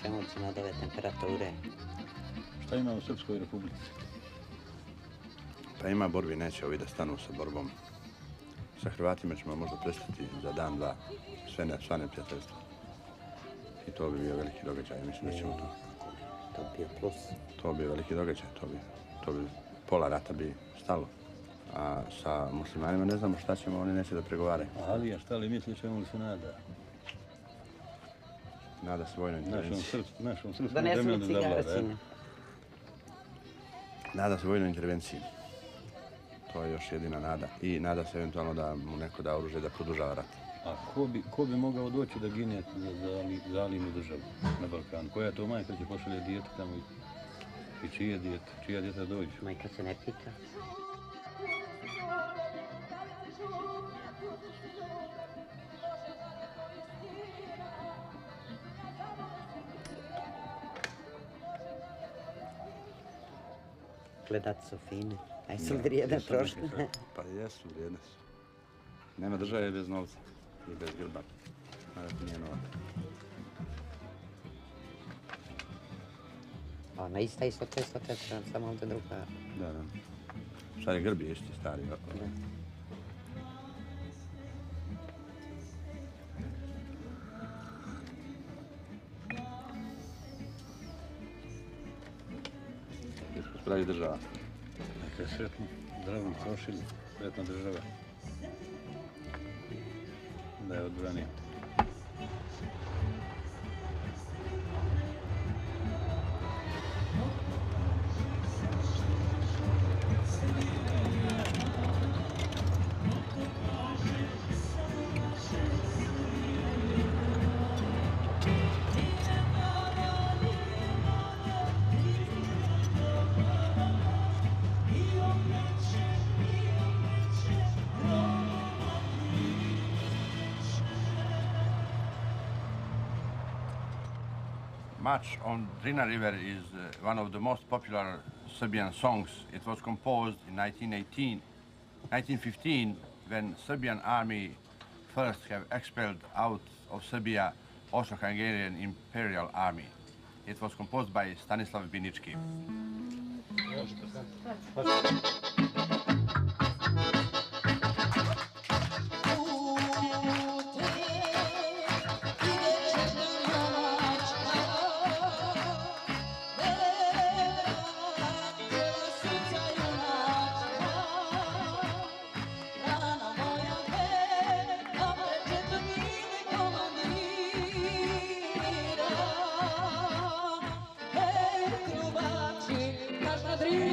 najviše emocije od ove temperature? Šta ima u Srpskoj Republici? Pa ima borbi, neće ovi da stanu sa borbom. Sa Hrvatima ćemo možda prestati za dan, dva, sva neprijateljstva. I to bi bio veliki događaj, mislim da ćemo to. To bi bio plus. To bi bio veliki događaj, to bi pola rata bi stalo. A sa muslimanima ne znamo šta ćemo, oni neće da pregovaraju. Ali, a šta li misliš čemu li se nada? Nada se vojnoj intervenciji. Našom srpskom Donesu vremenu mi da cigare, vlada, sine. Nada se vojnoj intervenciji. To je još jedina nada. I nada se eventualno da mu neko da oružje da produžava rat. A ko bi mogao doći da gine za Alinu državu na Balkanu? Koja to majka će pošalje dijete tamo i čija djeta dođu? Majka se ne pita. Gledat su fine. A jesu li vrijedne trošne? Pa jesu, vrijedne su. Nema države bez novca i bez grba. Mada to nije novac. Ona ista isto, samo ovdje druga. Da. Šta je grbi isti stari. Da. Spravi država. Neka je sretno, zdravo trošili, sretna država. Da je odbrani. March on Drina River is one of the most popular Serbian songs. It was composed in 1915, when Serbian army first have expelled out of Serbia Austro-Hungarian Imperial Army. It was composed by Stanislav Binički. Drina